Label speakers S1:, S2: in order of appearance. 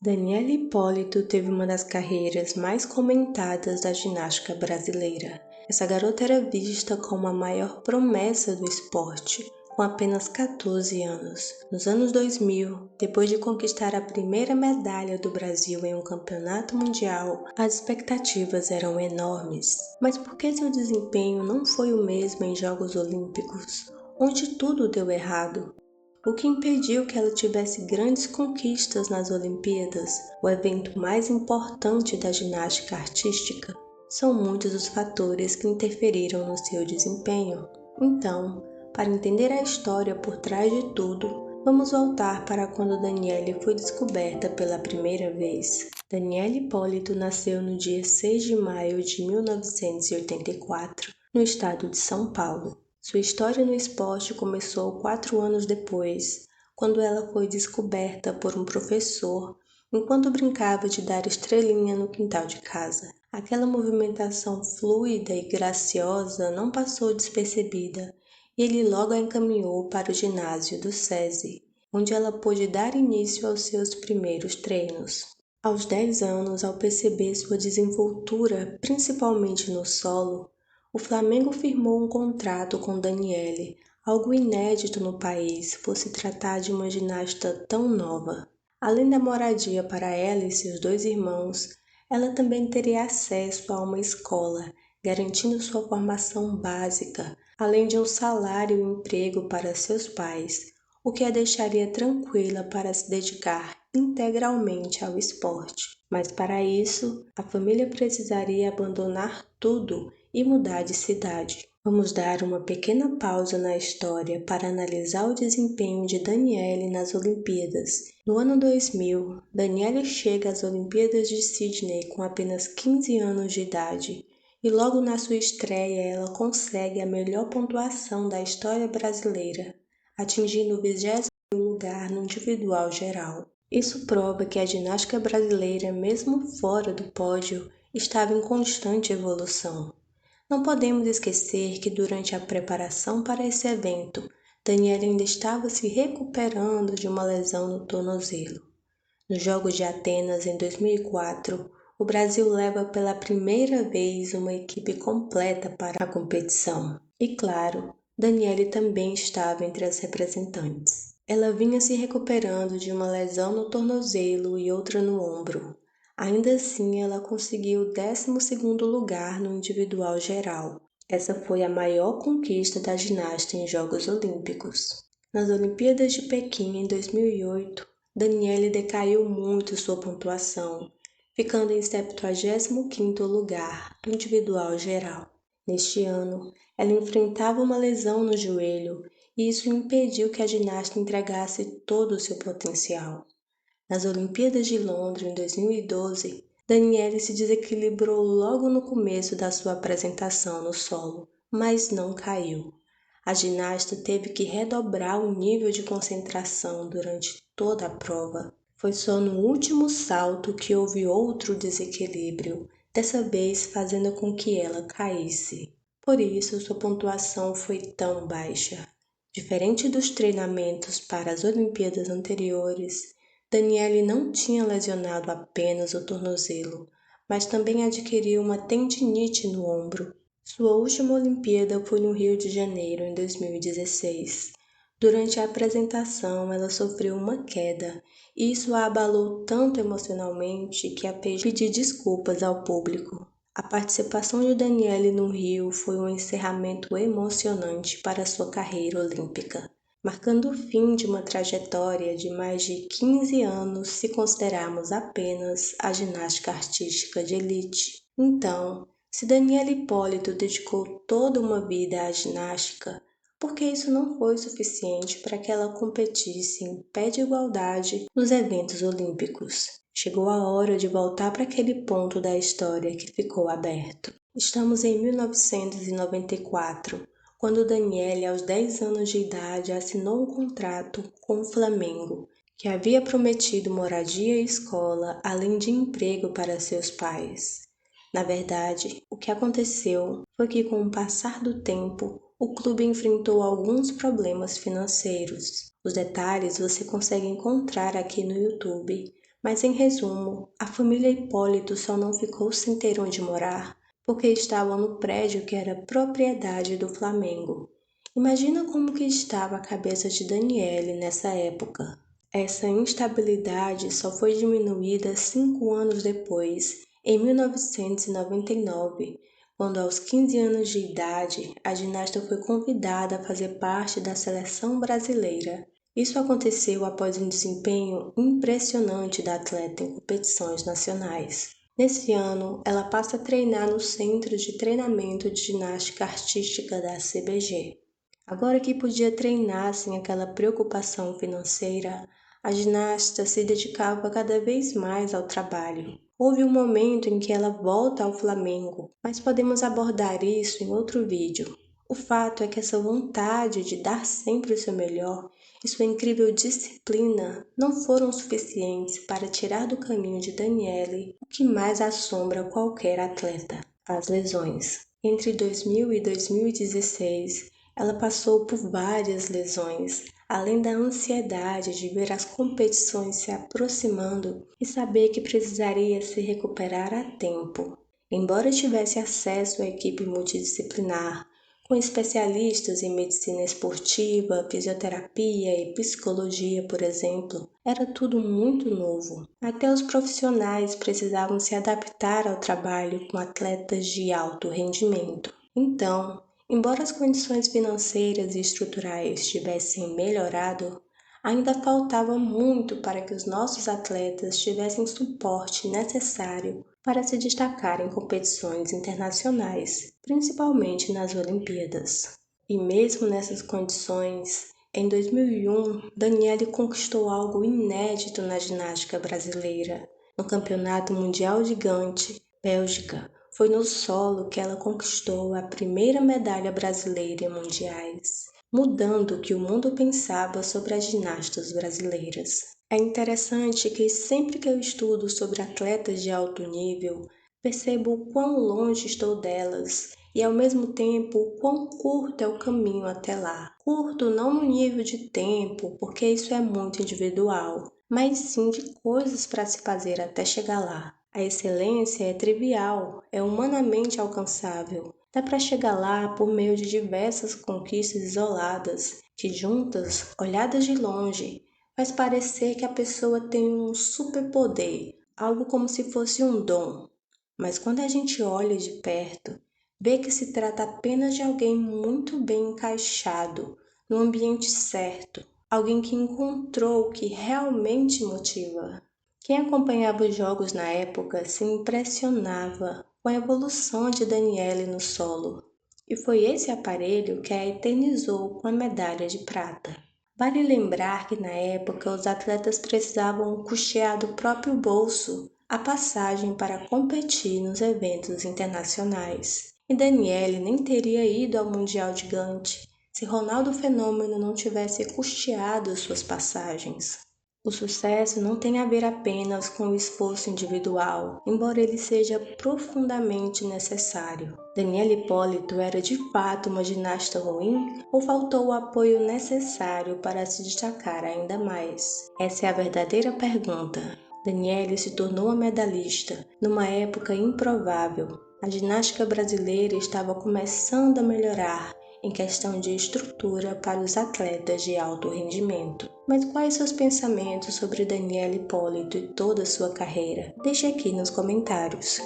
S1: Daniela Hipólito teve uma das carreiras mais comentadas da ginástica brasileira. Essa garota era vista como a maior promessa do esporte, com apenas 14 anos. Nos anos 2000, depois de conquistar a primeira medalha do Brasil em um campeonato mundial, as expectativas eram enormes. Mas por que seu desempenho não foi o mesmo em Jogos Olímpicos, onde tudo deu errado? O que impediu que ela tivesse grandes conquistas nas Olimpíadas, o evento mais importante da ginástica artística? São muitos os fatores que interferiram no seu desempenho. Então, para entender a história por trás de tudo, vamos voltar para quando Daniele foi descoberta pela primeira vez. Daniela Hipólito nasceu no dia 6 de maio de 1984, no estado de São Paulo. Sua história no esporte começou 4 anos depois, quando ela foi descoberta por um professor enquanto brincava de dar estrelinha no quintal de casa. Aquela movimentação fluida e graciosa não passou despercebida e ele logo a encaminhou para o ginásio do SESI, onde ela pôde dar início aos seus primeiros treinos. Aos 10 anos, ao perceber sua desenvoltura, principalmente no solo, o Flamengo firmou um contrato com Daniele, algo inédito no país por se tratar de uma ginasta tão nova. Além da moradia para ela e seus 2 irmãos, ela também teria acesso a uma escola, garantindo sua formação básica, além de um salário e emprego para seus pais, o que a deixaria tranquila para se dedicar integralmente ao esporte. Mas para isso, a família precisaria abandonar tudo e mudar de cidade. Vamos dar uma pequena pausa na história para analisar o desempenho de Daniele nas Olimpíadas. No ano 2000, Daniele chega às Olimpíadas de Sydney com apenas 15 anos de idade e logo na sua estreia ela consegue a melhor pontuação da história brasileira, atingindo o 20º lugar no individual geral. Isso prova que a ginástica brasileira, mesmo fora do pódio, estava em constante evolução. Não podemos esquecer que durante a preparação para esse evento, Daniela ainda estava se recuperando de uma lesão no tornozelo. Nos Jogos de Atenas, em 2004, o Brasil leva pela primeira vez uma equipe completa para a competição. E claro, Daniele também estava entre as representantes. Ela vinha se recuperando de uma lesão no tornozelo e outra no ombro. Ainda assim, ela conseguiu o 12º lugar no individual geral. Essa foi a maior conquista da ginasta em Jogos Olímpicos. Nas Olimpíadas de Pequim, em 2008, Daniele decaiu muito sua pontuação, ficando em 75º lugar no individual geral. Neste ano, ela enfrentava uma lesão no joelho e isso impediu que a ginasta entregasse todo o seu potencial. Nas Olimpíadas de Londres, em 2012, Daniele se desequilibrou logo no começo da sua apresentação no solo, mas não caiu. A ginasta teve que redobrar o nível de concentração durante toda a prova. Foi só no último salto que houve outro desequilíbrio, dessa vez fazendo com que ela caísse. Por isso, sua pontuação foi tão baixa. Diferente dos treinamentos para as Olimpíadas anteriores, Daniele não tinha lesionado apenas o tornozelo, mas também adquiriu uma tendinite no ombro. Sua última Olimpíada foi no Rio de Janeiro, em 2016. Durante a apresentação, ela sofreu uma queda, e isso a abalou tanto emocionalmente que a fez pedir desculpas ao público. A participação de Daniele no Rio foi um encerramento emocionante para sua carreira olímpica, marcando o fim de uma trajetória de mais de 15 anos se considerarmos apenas a ginástica artística de elite. Então, se Daniela Hipólito dedicou toda uma vida à ginástica, por que isso não foi suficiente para que ela competisse em pé de igualdade nos eventos olímpicos? Chegou a hora de voltar para aquele ponto da história que ficou aberto. Estamos em 1994, quando Daniele, aos 10 anos de idade, assinou um contrato com o Flamengo, que havia prometido moradia e escola, além de emprego para seus pais. Na verdade, o que aconteceu foi que, com o passar do tempo, o clube enfrentou alguns problemas financeiros. Os detalhes você consegue encontrar aqui no YouTube, Mas em resumo, a família Hipólito só não ficou sem ter onde morar porque estavam no prédio que era propriedade do Flamengo. Imagina como que estava a cabeça de Daniele nessa época. Essa instabilidade só foi diminuída 5 anos depois, em 1999, quando aos 15 anos de idade, a ginasta foi convidada a fazer parte da seleção brasileira. Isso aconteceu após um desempenho impressionante da atleta em competições nacionais. Nesse ano, ela passa a treinar no Centro de Treinamento de Ginástica Artística da CBG. Agora que podia treinar sem aquela preocupação financeira, a ginasta se dedicava cada vez mais ao trabalho. Houve um momento em que ela volta ao Flamengo, mas podemos abordar isso em outro vídeo. O fato é que essa vontade de dar sempre o seu melhor e sua incrível disciplina não foram suficientes para tirar do caminho de Daniele o que mais assombra qualquer atleta: as lesões. Entre 2000 e 2016, ela passou por várias lesões, além da ansiedade de ver as competições se aproximando e saber que precisaria se recuperar a tempo. Embora tivesse acesso à equipe multidisciplinar, com especialistas em medicina esportiva, fisioterapia e psicologia, por exemplo, era tudo muito novo. Até os profissionais precisavam se adaptar ao trabalho com atletas de alto rendimento. Então, embora as condições financeiras e estruturais tivessem melhorado, ainda faltava muito para que os nossos atletas tivessem o suporte necessário para se destacar em competições internacionais, principalmente nas Olimpíadas. E mesmo nessas condições, em 2001, Daniele conquistou algo inédito na ginástica brasileira. No Campeonato Mundial Gigante, Bélgica, foi no solo que ela conquistou a primeira medalha brasileira em mundiais, mudando o que o mundo pensava sobre as ginastas brasileiras. É interessante que sempre que eu estudo sobre atletas de alto nível, percebo o quão longe estou delas e ao mesmo tempo o quão curto é o caminho até lá. Curto não no nível de tempo, porque isso é muito individual, mas sim de coisas para se fazer até chegar lá. A excelência é trivial, é humanamente alcançável. Dá para chegar lá por meio de diversas conquistas isoladas, que juntas, olhadas de longe, faz parecer que a pessoa tem um superpoder, algo como se fosse um dom. Mas quando a gente olha de perto, vê que se trata apenas de alguém muito bem encaixado, no ambiente certo, alguém que encontrou o que realmente motiva. Quem acompanhava os jogos na época se impressionava com a evolução de Daniele no solo, e foi esse aparelho que a eternizou com a medalha de prata. Vale lembrar que na época os atletas precisavam custear do próprio bolso a passagem para competir nos eventos internacionais. E Daniele nem teria ido ao Mundial Gigante se Ronaldo Fenômeno não tivesse custeado suas passagens. O sucesso não tem a ver apenas com o esforço individual, embora ele seja profundamente necessário. Daniele Hipólito era de fato uma ginasta ruim ou faltou o apoio necessário para se destacar ainda mais? Essa é a verdadeira pergunta. Daniele se tornou uma medalhista numa época improvável. A ginástica brasileira estava começando a melhorar em questão de estrutura para os atletas de alto rendimento. Mas quais seus pensamentos sobre Daniele Hipólito e toda a sua carreira? Deixe aqui nos comentários.